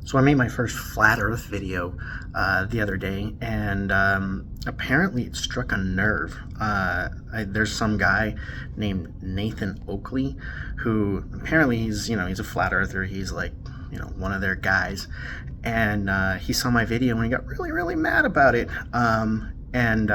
So I made my first flat Earth video the other day, and apparently it struck a nerve. There's some guy named Nathan Oakley who apparently he's a flat earther. He's like one of their guys, and he saw my video and he got really mad about it, and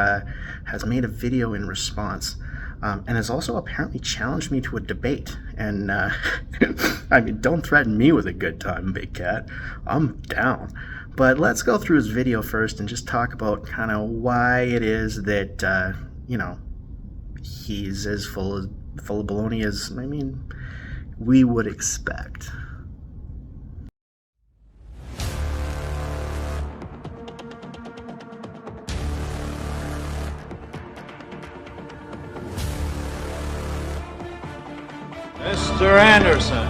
has made a video in response. And has also apparently challenged me to a debate. And I mean, don't threaten me with a good time, big cat. I'm down. But let's go through his video first and just talk about kind of why it is that he's as full of baloney as we would expect. Mr. Anderson.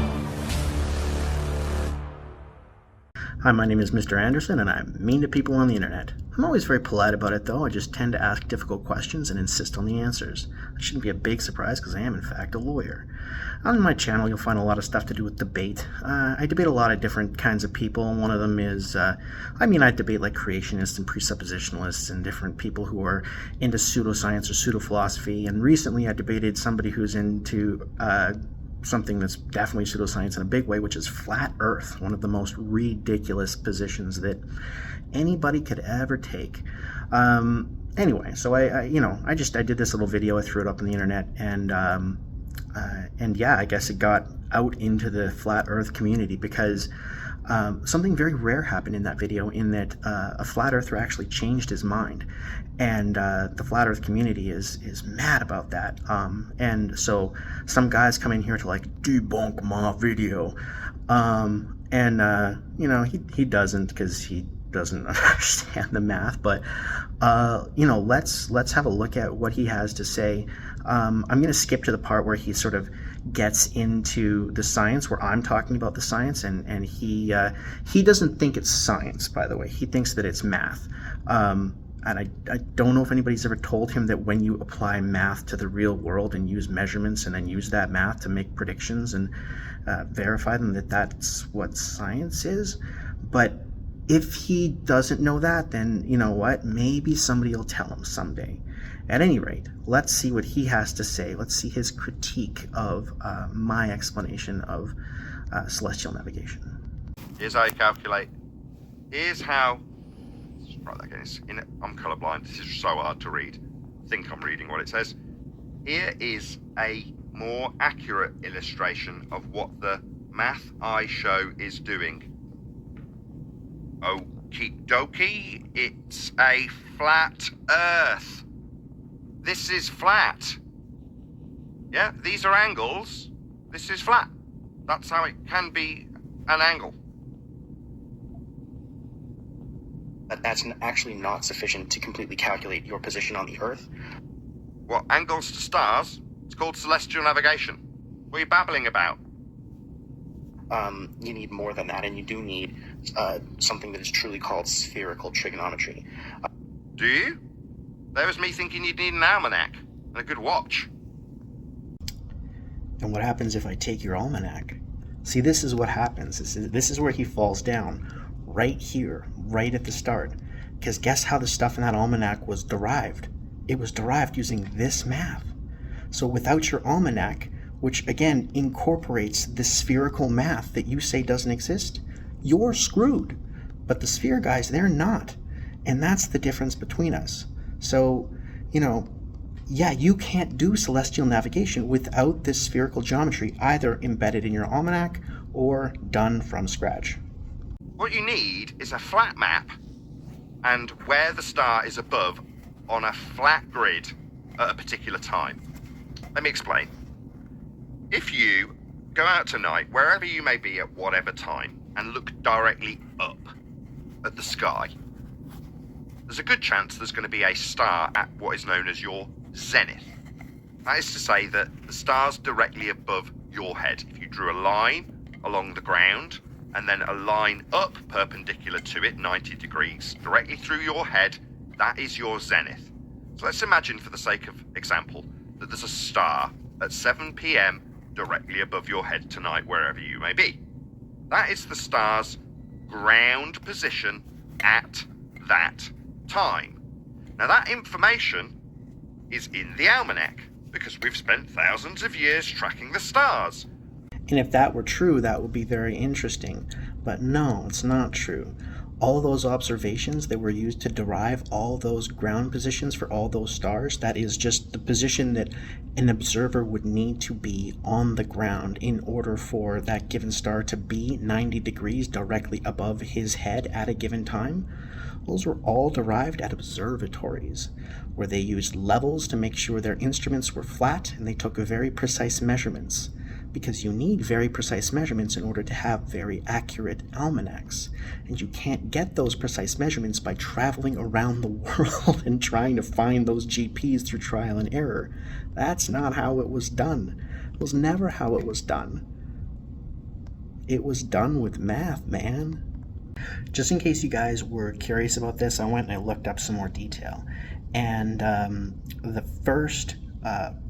Hi, my name is Mr. Anderson, and I'm mean to people on the internet. I'm always very polite about it, though. I just tend to ask difficult questions and insist on the answers. That shouldn't be a big surprise, because I am, in fact, a lawyer. On my channel, you'll find a lot of stuff to do with debate. I debate a lot of different kinds of people. One of them is, I debate like creationists and presuppositionalists and different people who are into pseudoscience or pseudophilosophy. And recently I debated somebody who's into something that's definitely pseudoscience in a big way, which is flat Earth, one of the most ridiculous positions that anybody could ever take. Anyway, so I did this little video. I threw it up on the internet, and yeah, I guess it got out into the flat Earth community because something very rare happened in that video, in that a flat earther actually changed his mind, and the flat Earth community is mad about that. And so some guys come in here to like debunk my video, and he doesn't, because he doesn't understand the math. But let's have a look at what he has to say. I'm going to skip to the part where he sort of gets into the science, where I'm talking about the science, and he doesn't think it's science, by the way. He thinks that it's math. And I don't know if anybody's ever told him that when you apply math to the real world and use measurements and then use that math to make predictions and verify them, that's what science is. But if he doesn't know that, then you know what? Maybe somebody will tell him someday. At any rate, let's see what he has to say. Let's see his critique of my explanation of celestial navigation. Here's how you calculate. Here's how. Let's write that again. I'm colourblind. This is so hard to read. I think I'm reading what it says. Here is a more accurate illustration of what the math I show is doing. Okie dokie. It's a flat Earth. This is flat. Yeah, these are angles. This is flat. That's how it can be an angle. But that's actually not sufficient to completely calculate your position on the Earth. What, angles to stars? It's called celestial navigation. What are you babbling about? You need more than that, and you do need something that is truly called spherical trigonometry. Do you? There was me thinking you'd need an almanac and a good watch. And what happens if I take your almanac? See, this is what happens. This is where he falls down. Right here, right at the start. Because guess how the stuff in that almanac was derived? It was derived using this math. So without your almanac, which again incorporates the spherical math that you say doesn't exist, you're screwed. But the sphere guys, they're not. And that's the difference between us. So, yeah, you can't do celestial navigation without this spherical geometry either embedded in your almanac or done from scratch. What you need is a flat map and where the star is above on a flat grid at a particular time. Let me explain. If you go out tonight, wherever you may be at whatever time, and look directly up at the sky, there's a good chance there's going to be a star at what is known as your zenith. That is to say that the star's directly above your head. If you drew a line along the ground and then a line up perpendicular to it, 90 degrees, directly through your head, that is your zenith. So let's imagine, for the sake of example, that there's a star at 7 p.m. directly above your head tonight, wherever you may be. That is the star's ground position at that time. Now that information is in the almanac because we've spent thousands of years tracking the stars. And if that were true, that would be very interesting. But no, it's not true. All those observations that were used to derive all those ground positions for all those stars, that is just the position that an observer would need to be on the ground in order for that given star to be 90 degrees directly above his head at a given time. Those were all derived at observatories, where they used levels to make sure their instruments were flat, and they took very precise measurements. Because you need very precise measurements in order to have very accurate almanacs. And you can't get those precise measurements by traveling around the world and trying to find those GPs through trial and error. That's not how it was done. It was never how it was done. It was done with math, man. Just in case you guys were curious about this, I went and I looked up some more detail. And the first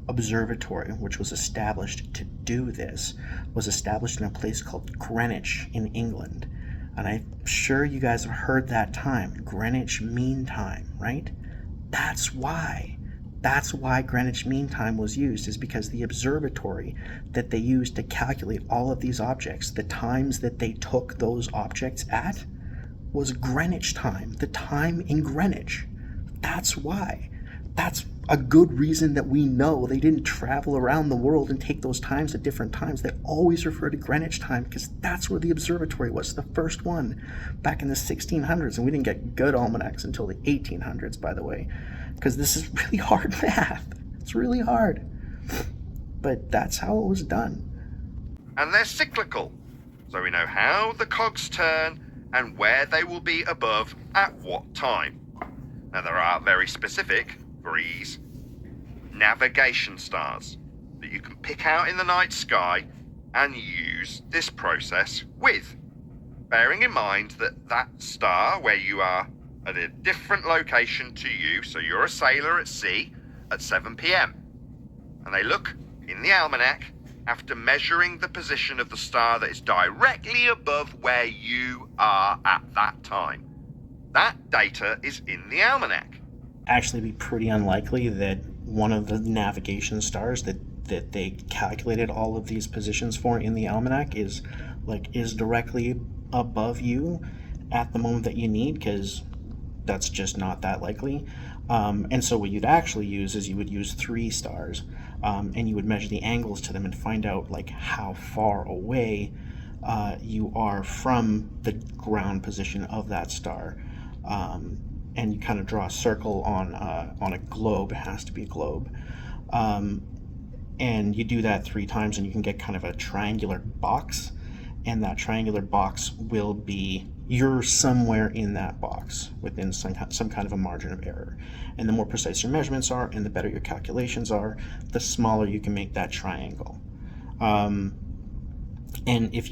observatory which was established to do this was established in a place called Greenwich in England. And I'm sure you guys have heard that time, Greenwich Mean Time, right? That's why Greenwich Mean Time was used, is because the observatory that they used to calculate all of these objects, the times that they took those objects at, was Greenwich time, the time in Greenwich. That's why. That's a good reason that we know they didn't travel around the world and take those times at different times. They always refer to Greenwich time because that's where the observatory was, the first one back in the 1600s. And we didn't get good almanacs until the 1800s, by the way, because this is really hard math. It's really hard. But that's how it was done. And they're cyclical, so we know how the cogs turn and where they will be above at what time. Now there are very specific, for ease, navigation stars that you can pick out in the night sky and use this process with, bearing in mind that that star where you are at a different location to you, so you're a sailor at sea at 7 p.m. and they look in the almanac after measuring the position of the star that is directly above where you are at that time. That data is in the almanac. Actually be pretty unlikely that one of the navigation stars that they calculated all of these positions for in the almanac is directly above you at the moment that you need, because that's just not that likely. And so what you'd actually use is you would use 3 stars, and you would measure the angles to them and find out like how far away you are from the ground position of that star. And you kind of draw a circle on a globe. It has to be a globe. And you do that 3 times and you can get kind of a triangular box. And that triangular box will be, you're somewhere in that box within some kind of a margin of error. And the more precise your measurements are and the better your calculations are, the smaller you can make that triangle. And if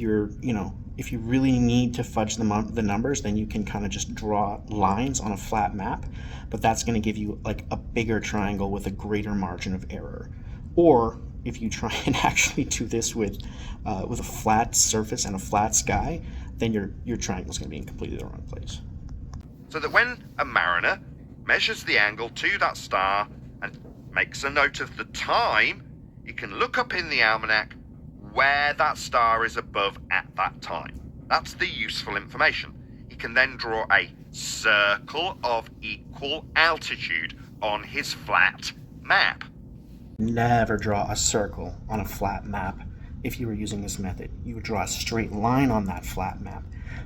if you really need to fudge the numbers, then you can kind of just draw lines on a flat map, but that's going to give you like a bigger triangle with a greater margin of error. Or if you try and actually do this with a flat surface and a flat sky, then your triangle is going to be in completely the wrong place. So that when a mariner measures the angle to that star and makes a note of the time, he can look up in the almanac where that star is above at that time. That's the useful information. He can then draw a circle of equal altitude on his flat map. Never draw a circle on a flat map. If you were using this method, you would draw a straight line on that flat map,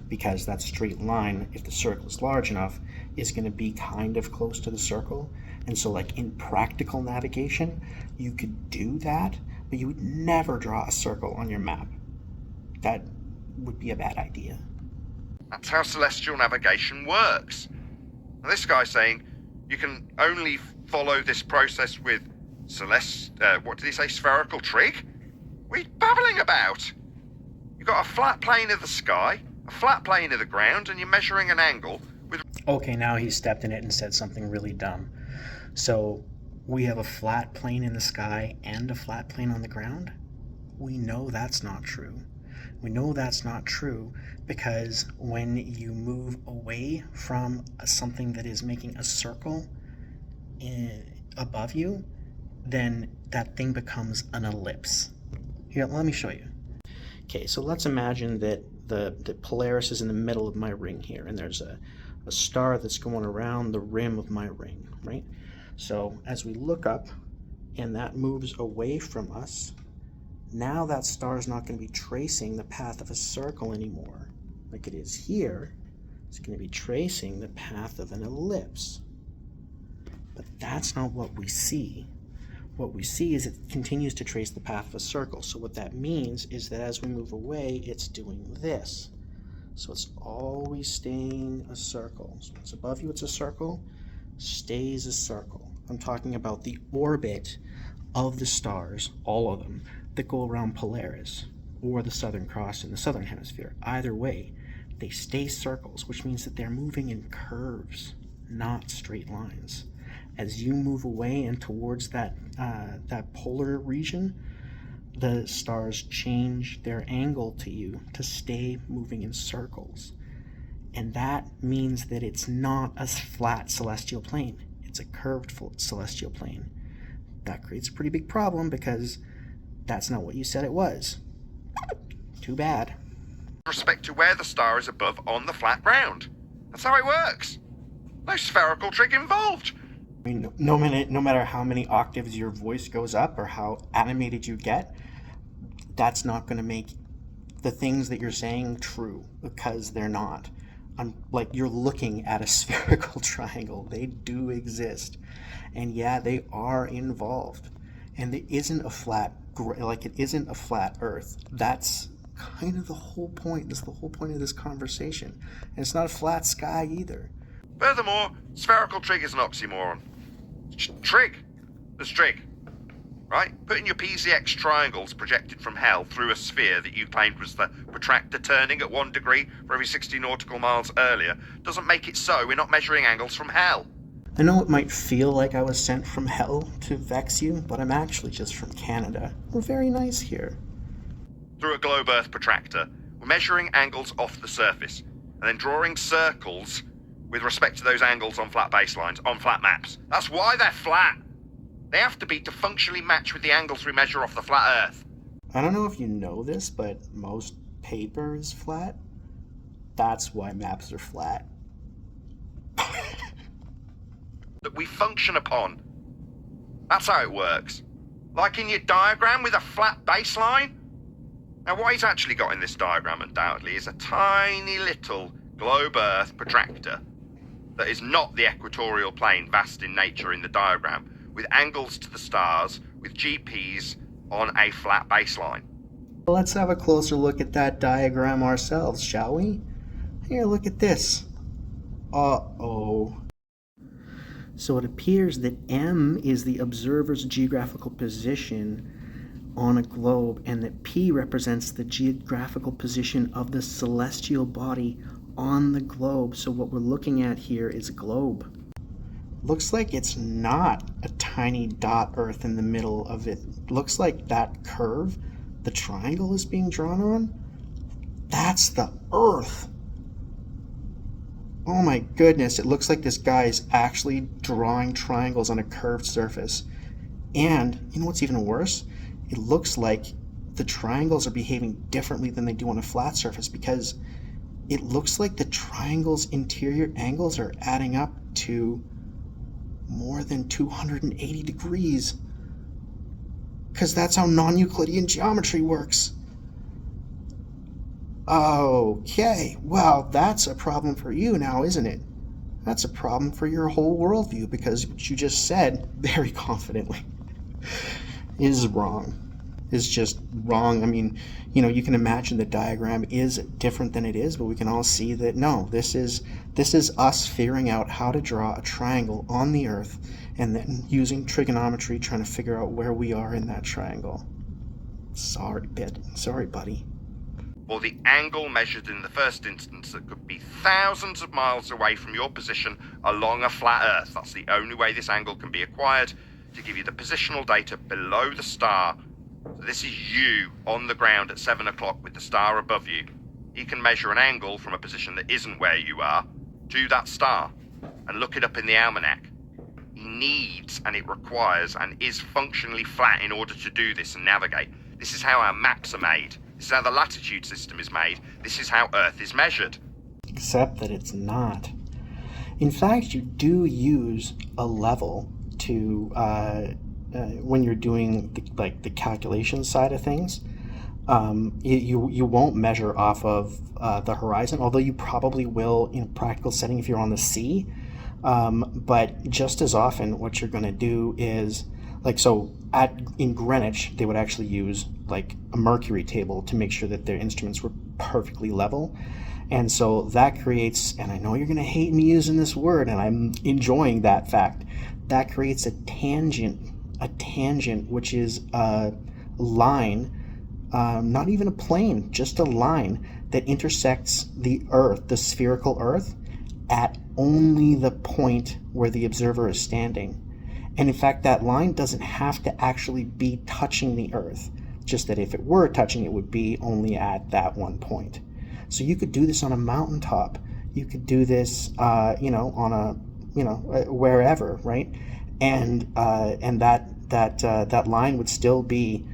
because that straight line, if the circle is large enough, is going to be kind of close to the circle. And so like in practical navigation, you could do that, but you would never draw a circle on your map. That would be a bad idea. That's how celestial navigation works. And this guy's saying you can only follow this process with what did he say, spherical trig? What are you babbling about? You've got a flat plane of the sky, a flat plane of the ground, and you're measuring an angle with... Okay, now he stepped in it and said something really dumb. So we have a flat plane in the sky and a flat plane on the ground? We know that's not true. We know that's not true because when you move away from something that is making a circle above you, then that thing becomes an ellipse. Here, let me show you. Okay, so let's imagine that the Polaris is in the middle of my ring here, and there's a star that's going around the rim of my ring, right? So as we look up and that moves away from us, now that star is not going to be tracing the path of a circle anymore like it is here. It's going to be tracing the path of an ellipse. But that's not what we see. What we see is it continues to trace the path of a circle. So what that means is that as we move away, it's doing this. So it's always staying a circle. So it's above you, it's a circle, stays a circle. I'm talking about the orbit of the stars, all of them, that go around Polaris or the Southern Cross in the Southern Hemisphere. Either way, they stay circles, which means that they're moving in curves, not straight lines. As you move away and towards that polar region, the stars change their angle to you to stay moving in circles. And that means that it's not a flat celestial plane. It's a curved celestial plane. That creates a pretty big problem because that's not what you said it was. Too bad. With respect to where the star is above on the flat ground. That's how it works. No spherical trick involved. I mean, no matter how many octaves your voice goes up or how animated you get, that's not going to make the things that you're saying true, because they're not. Like, you're looking at a spherical triangle. They do exist. And yeah, they are involved. And it isn't a flat, it isn't a flat Earth. That's kind of the whole point. That's the whole point of this conversation. And it's not a flat sky either. Furthermore, spherical trig is an oxymoron. Trig. There's trig. Right? Putting your PZX triangles projected from hell through a sphere that you claimed was the protractor turning at 1 degree for every 60 nautical miles earlier doesn't make it so. We're not measuring angles from hell. I know it might feel like I was sent from hell to vex you, but I'm actually just from Canada. We're very nice here. Through a globe Earth protractor, we're measuring angles off the surface and then drawing circles with respect to those angles on flat baselines, on flat maps. That's why they're flat. They have to be to functionally match with the angles we measure off the flat Earth. I don't know if you know this, but most paper is flat. That's why maps are flat. That we function upon. That's how it works. Like in your diagram with a flat baseline. Now what he's actually got in this diagram undoubtedly is a tiny little globe Earth protractor that is not the equatorial plane vast in nature in the diagram, with angles to the stars, with GPs on a flat baseline. Let's have a closer look at that diagram ourselves, shall we? Here, look at this. Uh-oh. So it appears that M is the observer's geographical position on a globe, and that P represents the geographical position of the celestial body on the globe. So what we're looking at here is a globe. Looks like it's not a tiny dot Earth in the middle of it. Looks like that curve the triangle is being drawn on, that's the Earth. Oh my goodness, it looks like this guy is actually drawing triangles on a curved surface. And you know what's even worse? It looks like the triangles are behaving differently than they do on a flat surface, because it looks like the triangle's interior angles are adding up to more than 280 degrees. Because that's how non-Euclidean geometry works. Okay, well, that's a problem for you now, isn't it? That's a problem for your whole worldview, because what you just said, very confidently, is wrong. Is just wrong. I mean, you know, you can imagine the diagram is different than it is, but we can all see that no, this is us figuring out how to draw a triangle on the Earth, and then using trigonometry trying to figure out where we are in that triangle. Sorry, buddy. Or the angle measured in the first instance that could be thousands of miles away from your position along a flat Earth. That's the only way this angle can be acquired, to give you the positional data below the star, This is you on the ground at 7 o'clock with the star above you. You can measure an angle from a position that isn't where you are to that star and look it up in the almanac. It needs and it requires and is functionally flat in order to do this and navigate. This is how our maps are made. This is how the latitude system is made. This is how Earth is measured. Except that it's not. In fact, you do use a level to when you're doing the calculation side of things. You won't measure off of the horizon, although you probably will in a practical setting if you're on the sea. But just as often, what you're going to do is in Greenwich, they would actually use like a mercury table to make sure that their instruments were perfectly level. And so that creates, and I know you're going to hate me using this word, and I'm enjoying that fact, that creates a tangent, which is a line, not even a plane, just a line that intersects the Earth, the spherical Earth, at only the point where the observer is standing. And in fact, that line doesn't have to actually be touching the Earth, just that if it were touching, it would be only at that one point. So you could do this on a mountaintop. You could do this, on a, wherever, right? And that line would still be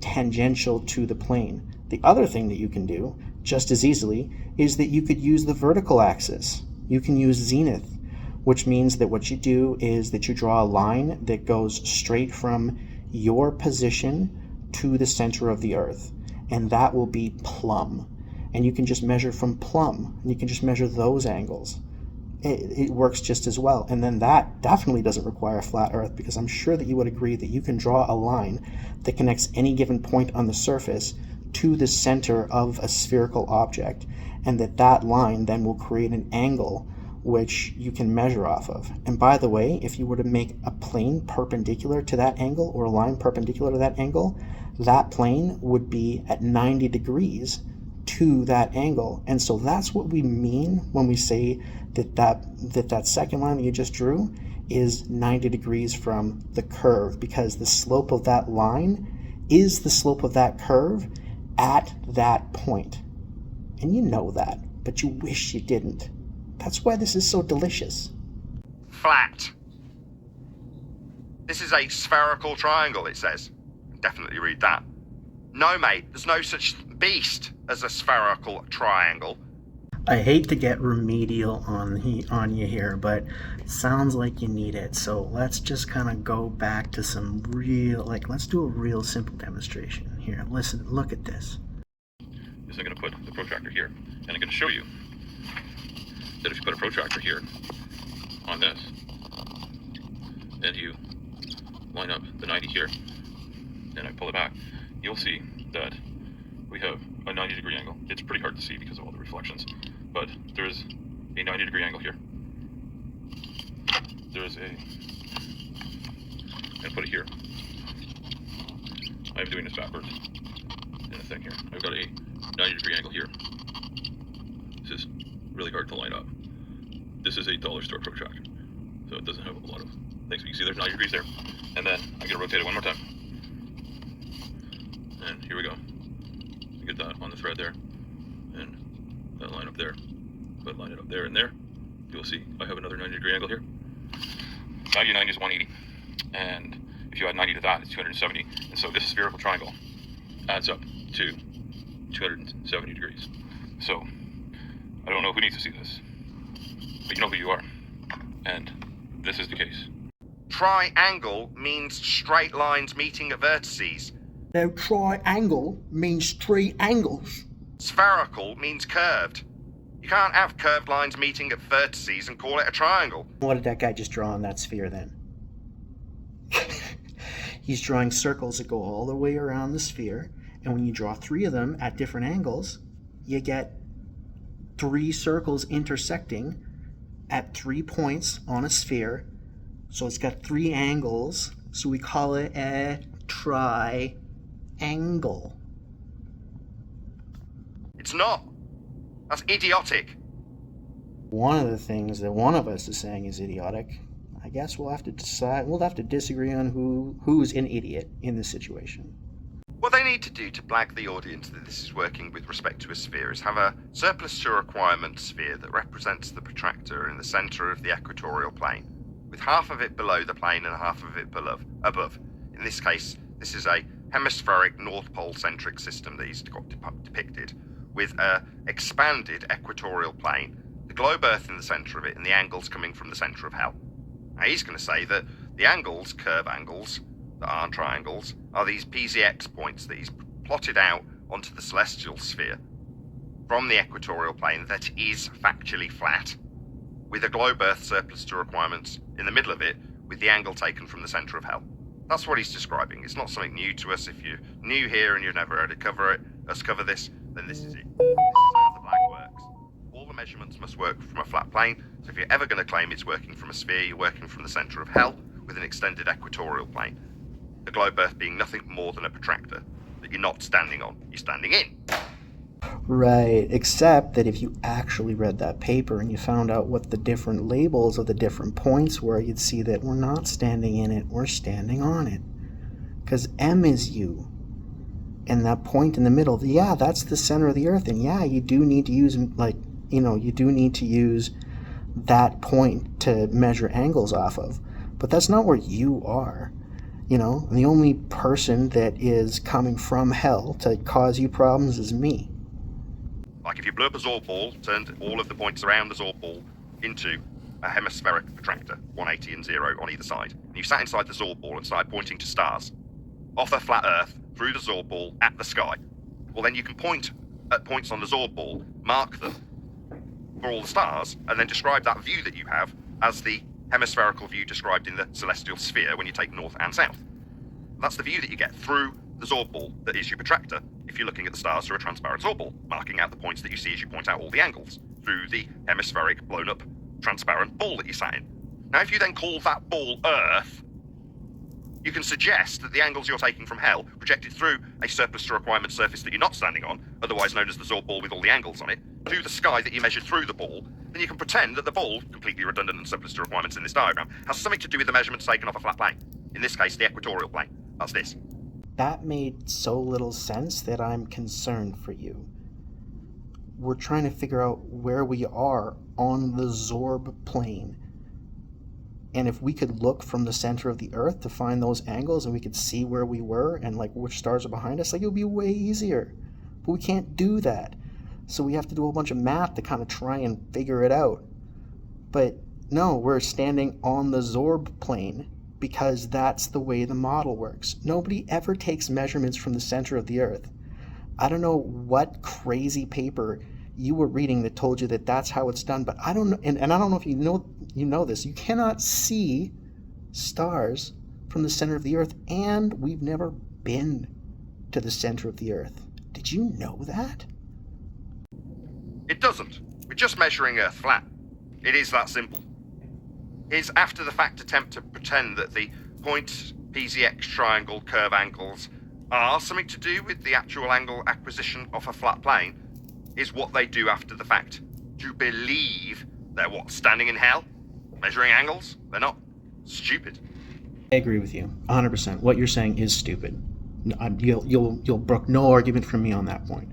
tangential to the plane. The other thing that you can do just as easily is that you could use the vertical axis. You can use zenith, which means that what you do is that you draw a line that goes straight from your position to the center of the Earth, and that will be plumb. And you can just measure from plumb, and you can just measure those angles. It works just as well. And then that definitely doesn't require a flat Earth, because I'm sure that you would agree that you can draw a line that connects any given point on the surface to the center of a spherical object, and that line then will create an angle which you can measure off of. And by the way, if you were to make a plane perpendicular to that angle, or a line perpendicular to that angle, that plane would be at 90 degrees to that angle. And so that's what we mean when we say that second line that you just drew is 90 degrees from the curve, because the slope of that line is the slope of that curve at that point. And you know that, but you wish you didn't. That's why this is so delicious. Flat. This is a spherical triangle, it says. Definitely read that. No, mate, there's no such beast as a spherical triangle. I hate to get remedial on you here, but it sounds like you need it. So let's just kind of go back to some real, let's do a real simple demonstration here. Listen, look at this. Is I'm going to put the protractor here, and I'm going to show you that if you put a protractor here on this, and you line up the 90 here, and I pull it back, you'll see that we have a 90 degree angle. It's pretty hard to see because of all the reflections, but there's a 90 degree angle here. There's a, and put it here. I'm doing this backwards in a thing here. I've got a 90 degree angle here. This is really hard to line up. This is a dollar store protractor, so it doesn't have a lot of things, but you can see there's 90 degrees there. And then I'm going to rotate it one more time. And here we go. You get that on the thread there, and that line up there. But line it up there and there. You'll see I have another 90 degree angle here. 90 to 90 is 180, and if you add 90 to that, it's 270. And so this spherical triangle adds up to 270 degrees. So I don't know who needs to see this, but you know who you are, and this is the case. Triangle means straight lines meeting at vertices. Now, triangle means straight angles. Spherical means curved. You can't have curved lines meeting at vertices and call it a triangle. What did that guy just draw on that sphere then? He's drawing circles that go all the way around the sphere, and when you draw 3 of them at different angles, you get 3 circles intersecting at 3 points on a sphere. So it's got 3 angles, so we call it a triangle. It's not. That's idiotic. One of the things that one of us is saying is idiotic. I guess we'll have to decide. We'll have to disagree on who's an idiot in this situation. What they need to do to blag the audience that this is working with respect to a sphere is have a surplus to requirement sphere that represents the protractor in the centre of the equatorial plane, with half of it below the plane and half of it above. In this case, this is a hemispheric North Pole centric system that he's got depicted, with an expanded equatorial plane, the globe Earth in the centre of it, and the angles coming from the centre of hell. Now he's going to say that the angles, curve angles, that aren't triangles, are these PZX points that he's plotted out onto the celestial sphere from the equatorial plane that is factually flat, with a globe Earth surplus to requirements in the middle of it, with the angle taken from the centre of hell. That's what he's describing. It's not something new to us. If you're new here and you've never heard us cover this, then this is it. This is how the blag works. All the measurements must work from a flat plane, so if you're ever going to claim it's working from a sphere, you're working from the centre of hell with an extended equatorial plane. The globe Earth being nothing more than a protractor that you're not standing on, you're standing in. Right, except that if you actually read that paper and you found out what the different labels of the different points were, you'd see that we're not standing in it, we're standing on it. Because M is U. And that point in the middle, yeah, that's the center of the Earth. And yeah, you do need to use, you do need to use that point to measure angles off of. But that's not where you are. The only person that is coming from hell to cause you problems is me. Like if you blew up a Zorb ball, turned all of the points around the Zorb ball into a hemispheric protractor, 180 and 0 on either side, and you sat inside the Zorb ball and started pointing to stars, off a flat Earth, through the Zorb ball, at the sky, well then you can point at points on the Zorb ball, mark them for all the stars, and then describe that view that you have as the hemispherical view described in the celestial sphere when you take north and south. That's the view that you get through the Zorb ball that is your protractor if you're looking at the stars through a transparent Zorb ball, marking out the points that you see as you point out all the angles through the hemispheric blown up transparent ball that you sat in. Now if you then call that ball Earth, you can suggest that the angles you're taking from hell, projected through a surplus to requirement surface that you're not standing on, otherwise known as the Zorb ball with all the angles on it, to the sky that you measured through the ball, then you can pretend that the ball, completely redundant and surplus to requirements in this diagram, has something to do with the measurements taken off a flat plane. In this case, the equatorial plane. That's this. That made so little sense that I'm concerned for you. We're trying to figure out where we are on the Zorb plane. And if we could look from the center of the Earth to find those angles and we could see where we were and which stars are behind us, it would be way easier. But we can't do that. So we have to do a whole bunch of math to kind of try and figure it out. But no, we're standing on the Zorb plane because that's the way the model works. Nobody ever takes measurements from the center of the Earth. I don't know what crazy paper you were reading that told you that that's how it's done, but I don't know, and I don't know if you know this. You cannot see stars from the center of the Earth, and we've never been to the center of the Earth. Did you know that? It doesn't. We're just measuring Earth flat. It is that simple. His after-the-fact attempt to pretend that the point PZX triangle curve angles are something to do with the actual angle acquisition of a flat plane is what they do after the fact. To believe they're standing in hell? Measuring angles? They're not. Stupid. I agree with you, 100%. What you're saying is stupid. You'll brook no argument from me on that point.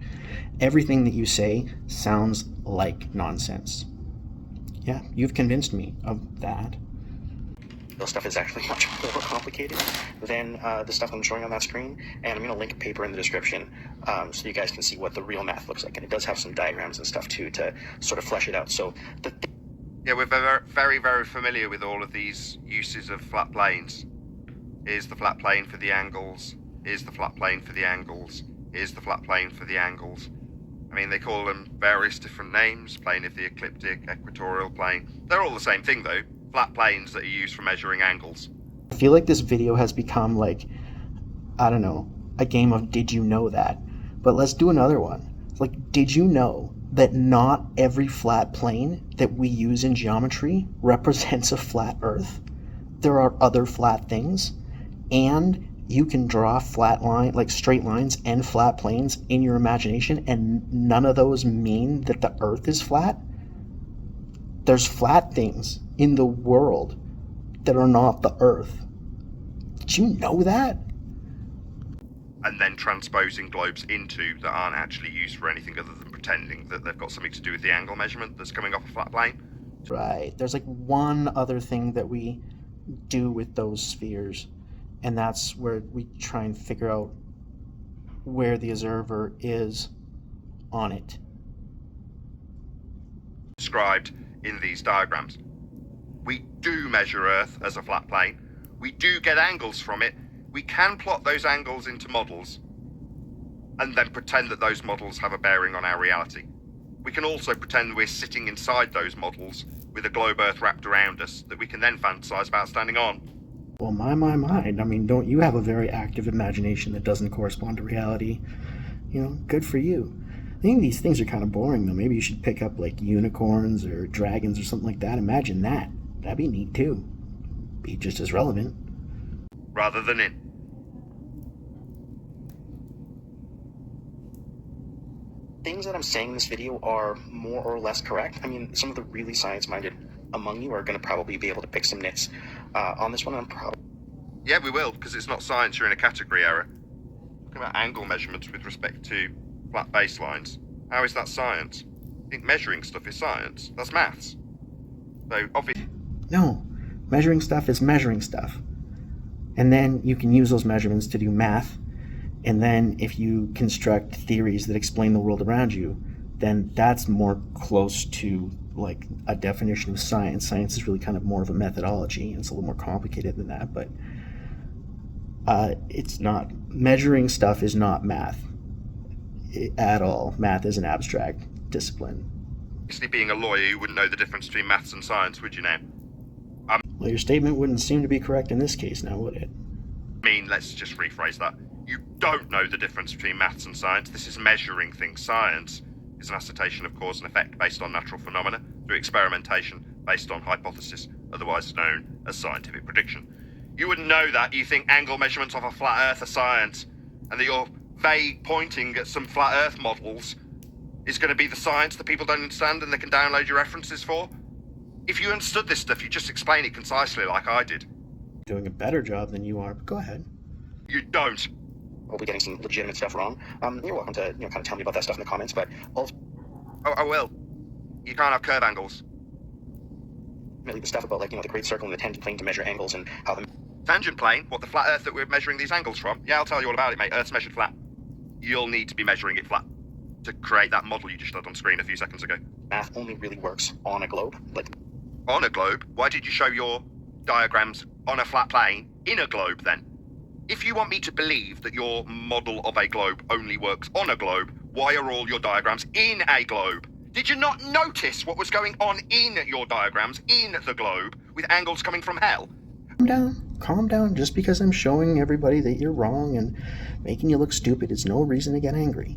Everything that you say sounds like nonsense. Yeah, you've convinced me of that. The stuff is actually much more complicated than the stuff I'm showing on that screen, and I'm going to link a paper in the description so you guys can see what the real math looks like, and it does have some diagrams and stuff too to sort of flesh it out. So yeah, we're very, very familiar with all of these uses of flat planes. Here's the flat plane for the angles. Here's the flat plane for the angles. Here's the flat plane for the angles. I mean, they call them various different names. Plane of the ecliptic, equatorial plane. They're all the same thing, though. Flat planes that are used for measuring angles. I feel like this video has become like, I don't know, a game of did you know that? But let's do another one. Like, did you know that not every flat plane that we use in geometry represents a flat Earth? There are other flat things, and you can draw straight lines and flat planes in your imagination, and none of those mean that the Earth is flat. There's flat things in the world that are not the Earth. Did you know that? And then transposing globes into that aren't actually used for anything other than pretending that they've got something to do with the angle measurement that's coming off a flat plane. Right. There's like one other thing that we do with those spheres, and that's where we try and figure out where the observer is on it. Described in these diagrams. We do measure Earth as a flat plane. We do get angles from it. We can plot those angles into models and then pretend that those models have a bearing on our reality. We can also pretend we're sitting inside those models with a globe Earth wrapped around us that we can then fantasize about standing on. Well, my. I mean, don't you have a very active imagination that doesn't correspond to reality? You know, good for you. I think these things are kind of boring, though. Maybe you should pick up, like, unicorns or dragons or something like that. Imagine that. That'd be neat, too. Be just as relevant. Rather than in. Things that I'm saying in this video are more or less correct. I mean, some of the really science-minded among you are going to probably be able to pick some nits. On this one, I'm probably... Yeah, we will, because it's not science, you're in a category error. Talking about angle measurements with respect to flat baselines. How is that science? I think measuring stuff is science. That's maths. So, obviously... No. Measuring stuff is measuring stuff. And then you can use those measurements to do math. And then if you construct theories that explain the world around you, then that's more close to like a definition of science. Science is really kind of more of a methodology, and it's a little more complicated than that, but it's not. Measuring stuff is not math at all. Math is an abstract discipline. Obviously, being a lawyer, you wouldn't know the difference between maths and science, would you now? Well, your statement wouldn't seem to be correct in this case now, would it? I mean, let's just rephrase that. You don't know the difference between maths and science. This is measuring things. Science is an assertion of cause and effect based on natural phenomena through experimentation based on hypothesis, otherwise known as scientific prediction. You wouldn't know that. You think angle measurements of a flat Earth are science, and that your vague pointing at some flat Earth models is going to be the science that people don't understand and they can download your references for. If you understood this stuff, you just explain it concisely like I did. Doing a better job than you are, but go ahead. You don't. We'll be getting some legitimate stuff wrong. You're welcome to kind of tell me about that stuff in the comments, but I will. You can't have curve angles. ultimately the stuff about the great circle and the tangent plane to measure angles and how the... Tangent plane? What, the flat Earth that we're measuring these angles from? Yeah, I'll tell you all about it, mate. Earth's measured flat. You'll need to be measuring it flat to create that model you just showed on screen a few seconds ago. Math only really works on a globe. On a globe? Why did you show your diagrams on a flat plane in a globe, then? If you want me to believe that your model of a globe only works on a globe, why are all your diagrams in a globe? Did you not notice what was going on in your diagrams in the globe with angles coming from hell? Calm down. Just because I'm showing everybody that you're wrong and making you look stupid is no reason to get angry.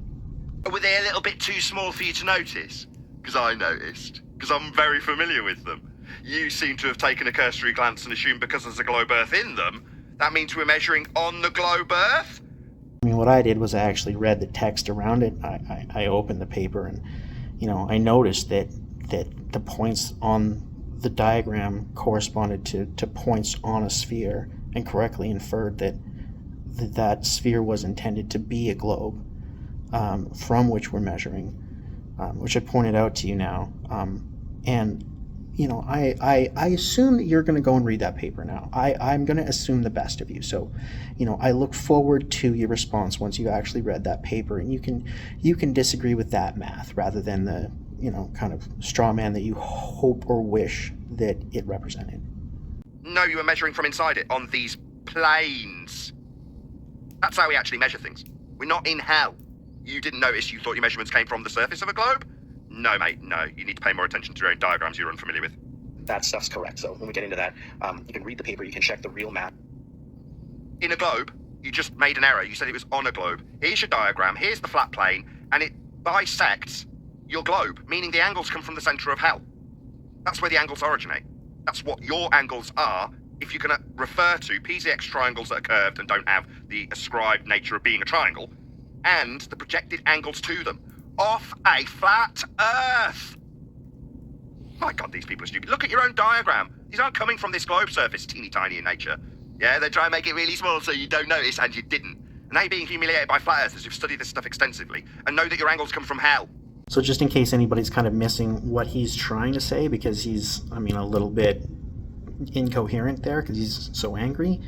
Were they a little bit too small for you to notice? Because I noticed. Because I'm very familiar with them. You seem to have taken a cursory glance and assumed because there's a globe Earth in them, that means we're measuring on the globe Earth? I mean, what I did was I actually read the text around it. I opened the paper and, I noticed that the points on the diagram corresponded to points on a sphere and correctly inferred that sphere was intended to be a globe from which we're measuring, which I pointed out to you now. I assume that you're going to go and read that paper now. I'm going to assume the best of you. So, I look forward to your response once you actually read that paper, and you can disagree with that math rather than the, kind of straw man that you hope or wish that it represented. No, you were measuring from inside it on these planes. That's how we actually measure things. We're not in hell. You didn't notice you thought your measurements came from the surface of a globe? No, mate, no. You need to pay more attention to your own diagrams you're unfamiliar with. That stuff's correct. So when we get into that, you can read the paper, you can check the real map. In a globe, you just made an error. You said it was on a globe. Here's your diagram, here's the flat plane, and it bisects your globe, meaning the angles come from the center of hell. That's where the angles originate. That's what your angles are if you're going to refer to PZX triangles that are curved and don't have the ascribed nature of being a triangle, and the projected angles to them off a flat Earth. My God, these people are stupid. Look at your own diagram. These aren't coming from this globe surface, teeny tiny in nature. Yeah, they try and make it really small so you don't notice, and you didn't. And now you're being humiliated by flat earthers who've studied this stuff extensively and know that your angles come from hell. So just in case anybody's kind of missing what he's trying to say, because he's, a little bit incoherent there because he's so angry,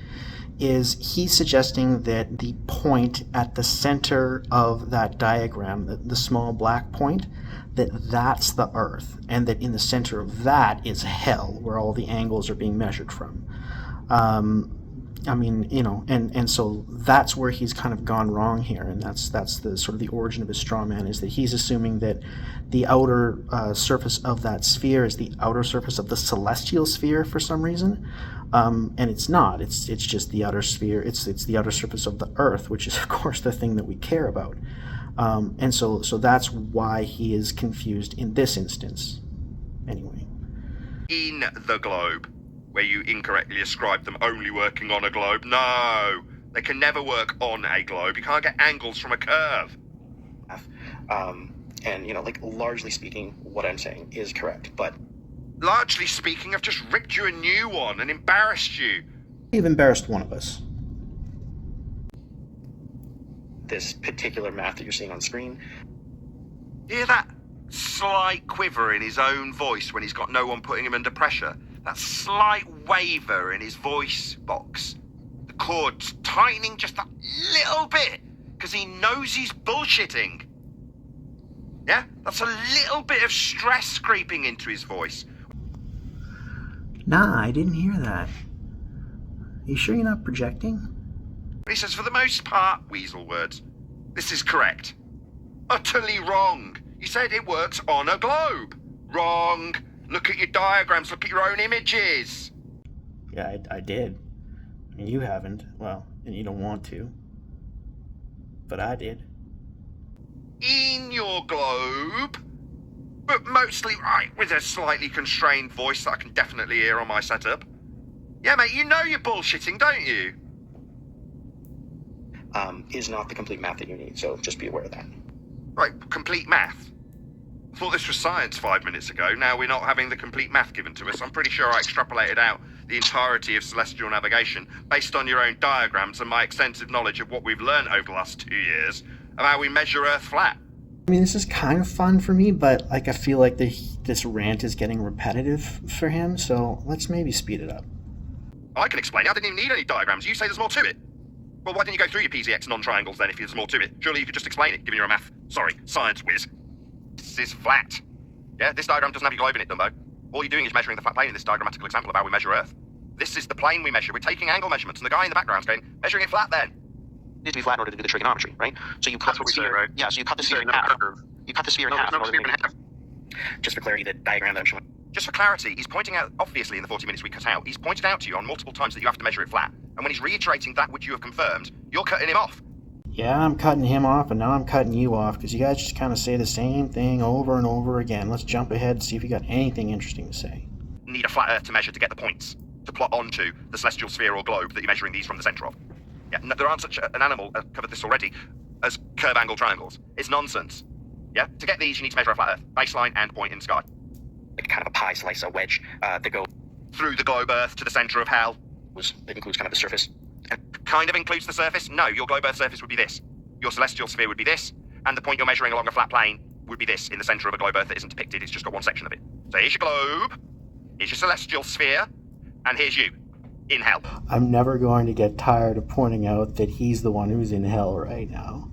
is he's suggesting that the point at the center of that diagram, the small black point, that's the Earth, and that in the center of that is hell, where all the angles are being measured from. And so that's where he's kind of gone wrong here, and that's the sort of the origin of his straw man, is that he's assuming that the outer surface of that sphere is the outer surface of the celestial sphere for some reason, and it's not. It's just the outer sphere. It's the outer surface of the Earth, which is of course the thing that we care about, and so that's why he is confused in this instance. Anyway, In the globe, where you incorrectly ascribe them only working on a globe. No, they can never work on a globe. You can't get angles from a curve. Largely speaking, what I'm saying is correct, but Largely speaking, I've just ripped you a new one and embarrassed you. you've embarrassed one of us. this particular math that you're seeing on screen. Hear that slight quiver in his own voice when he's got no one putting him under pressure? That slight waver in his voice box. The chord's tightening just that little bit because he knows he's bullshitting. Yeah? That's a little bit of stress creeping into his voice. Nah, I didn't hear that. You sure you're not projecting? He says, for the most part, weasel words, this is correct. Utterly wrong. You said it works on a globe. Wrong. Look at your diagrams, look at your own images. Yeah, I did. I mean, you haven't. Well, and you don't want to. But I did. In your globe, but mostly right, with a slightly constrained voice that I can definitely hear on my setup. Yeah, mate, you know you're bullshitting, don't you? Is not the complete math that you need, so just be aware of that. Right, complete math. I thought this was science 5 minutes ago. Now we're not having the complete math given to us. I'm pretty sure I extrapolated out the entirety of celestial navigation based on your own diagrams and my extensive knowledge of what we've learned over the last 2 years of how we measure Earth flat. I mean, this is kind of fun for me, but I feel like this rant is getting repetitive for him, so let's maybe speed it up. I can explain it. I didn't even need any diagrams. You say there's more to it. Well, why didn't you go through your PZX non-triangles then if there's more to it? Surely you could just explain it, given you're a science whiz. This is flat. Yeah, this diagram doesn't have your globe in it, Dumbo. All you're doing is measuring the flat plane in this diagrammatical example of how we measure Earth. This is the plane we measure. We're taking angle measurements, and the guy in the background's going, measuring it flat then. It needs to be flat in order to do the trigonometry, right? So you cut the sphere, right? Yeah, so you cut the sphere in half. You cut the sphere in half. No, sphere in half. Just for clarity, the diagram that I'm showing. Just for clarity, he's pointing out, obviously in the 40 minutes we cut out, he's pointed out to you on multiple times that you have to measure it flat. And when he's reiterating that which you have confirmed, you're cutting him off. Yeah, I'm cutting him off, and now I'm cutting you off, because you guys just kind of say the same thing over and over again. Let's jump ahead and see if you got anything interesting to say. You need a flat Earth to measure to get the points, to plot onto the celestial sphere or globe that you're measuring these from the centre of. Yeah, no, there aren't such an animal, I've covered this already, as curve angle triangles. It's nonsense. Yeah, to get these you need to measure a flat Earth, baseline and point in the sky. Like kind of a pie slice, a wedge that goes Through the globe Earth to the centre of hell. that includes kind of the surface. Kind of includes the surface? No, your globe Earth surface would be this. Your celestial sphere would be this, and the point you're measuring along a flat plane would be this, in the centre of a globe Earth that isn't depicted, it's just got one section of it. So here's your globe, here's your celestial sphere, and here's you, in hell. I'm never going to get tired of pointing out that he's the one who's in hell right now.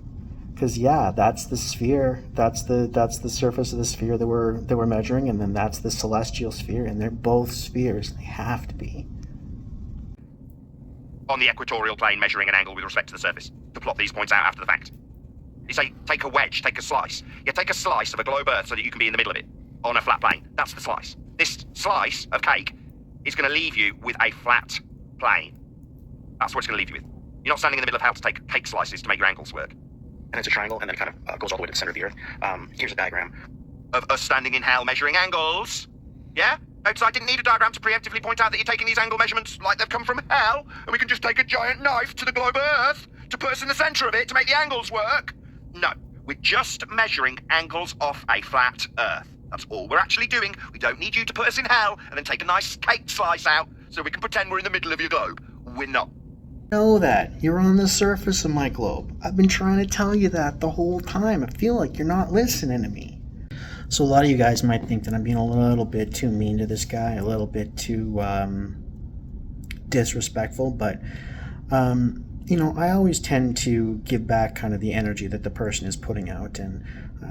Because yeah, that's the sphere, that's the surface of the sphere that we're measuring, and then that's the celestial sphere, and they're both spheres. They have to be. On the equatorial plane measuring an angle with respect to the surface, to plot these points out after the fact. You say, take a wedge, take a slice. Yeah, take a slice of a globe Earth so that you can be in the middle of it, on a flat plane. That's the slice. This slice of cake is going to leave you with a flat plane. That's what it's going to leave you with. You're not standing in the middle of hell to take cake slices to make your angles work. And it's a triangle, and then it kind of goes all the way to the center of the Earth. Here's a diagram. Of us standing in hell measuring angles. Yeah? Notice I didn't need a diagram to preemptively point out that you're taking these angle measurements like they've come from hell, and we can just take a giant knife to the globe Earth to put us in the centre of it to make the angles work. No, we're just measuring angles off a flat Earth. That's all we're actually doing. We don't need you to put us in hell and then take a nice cake slice out so we can pretend we're in the middle of your globe. We're not. Know that. You're on the surface of my globe. I've been trying to tell you that the whole time. I feel like you're not listening to me. So a lot of you guys might think that I'm being a little bit too mean to this guy, a little bit too disrespectful, but I always tend to give back kind of the energy that the person is putting out, and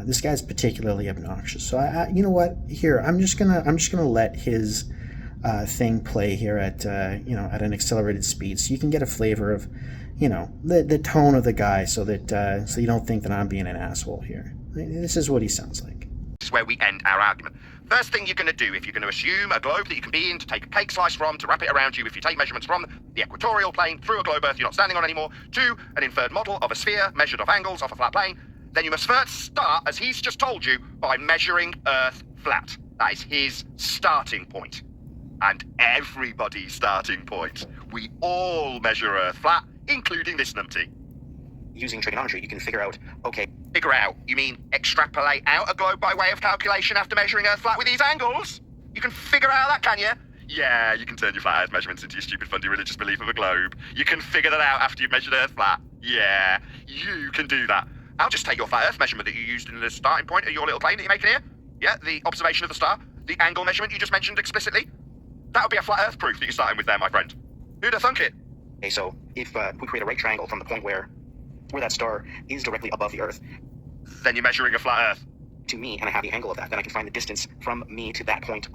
this guy's particularly obnoxious. So I you know what? Here, I'm just gonna let his thing play here at at an accelerated speed, so you can get a flavor of the tone of the guy, so that so you don't think that I'm being an asshole here. This is what he sounds like. This is where we end our argument. First thing you're going to do, if you're going to assume a globe that you can be in, to take a cake slice from, to wrap it around you, if you take measurements from the equatorial plane through a globe Earth you're not standing on anymore, to an inferred model of a sphere measured off angles off a flat plane, then you must first start, as he's just told you, by measuring Earth flat. That is his starting point. And everybody's starting point. We all measure Earth flat, including this numpty. Using trigonometry, you can figure out, okay, Figure out? You mean extrapolate out a globe by way of calculation after measuring Earth flat with these angles? You can figure out that, can you? Yeah, you can turn your flat Earth measurements into your stupid fundy religious belief of a globe. You can figure that out after you've measured Earth flat. Yeah, you can do that. I'll just take your flat Earth measurement that you used in the starting point of your little plane that you're making here. Yeah, the observation of the star. The angle measurement you just mentioned explicitly. That would be a flat Earth proof that you're starting with there, my friend. Who'd have thunk it? okay, so if we create a right triangle from the point where that star is directly above the Earth, Then you're measuring a flat Earth. to me, and I have the angle of that, then I can find the distance from me to that point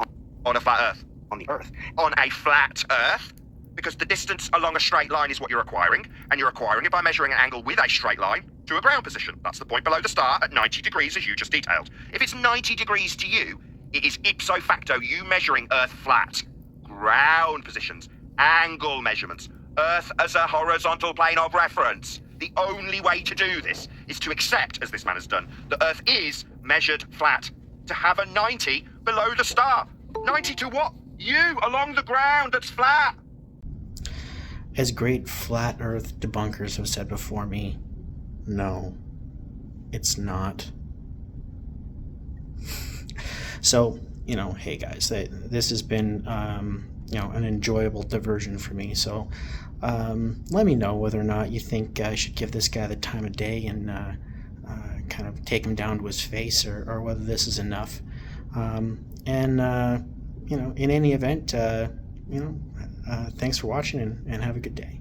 On a flat Earth. on the Earth. On a flat Earth, because the distance along a straight line is what you're acquiring, and you're acquiring it by measuring an angle with a straight line to a ground position. That's the point below the star at 90 degrees, as you just detailed. If it's 90 degrees to you, it is ipso facto you measuring Earth flat. Ground positions, angle measurements, Earth as a horizontal plane of reference. The only way to do this is to accept, as this man has done, that Earth is measured flat. To have a 90 below the star. 90 to what? You, along the ground that's flat. As great flat earth debunkers have said before me, no, it's not. So, hey guys, this has been, an enjoyable diversion for me. So, let me know whether or not you think I should give this guy the time of day and kind of take him down to his face, or whether this is enough. In any event, thanks for watching, and have a good day.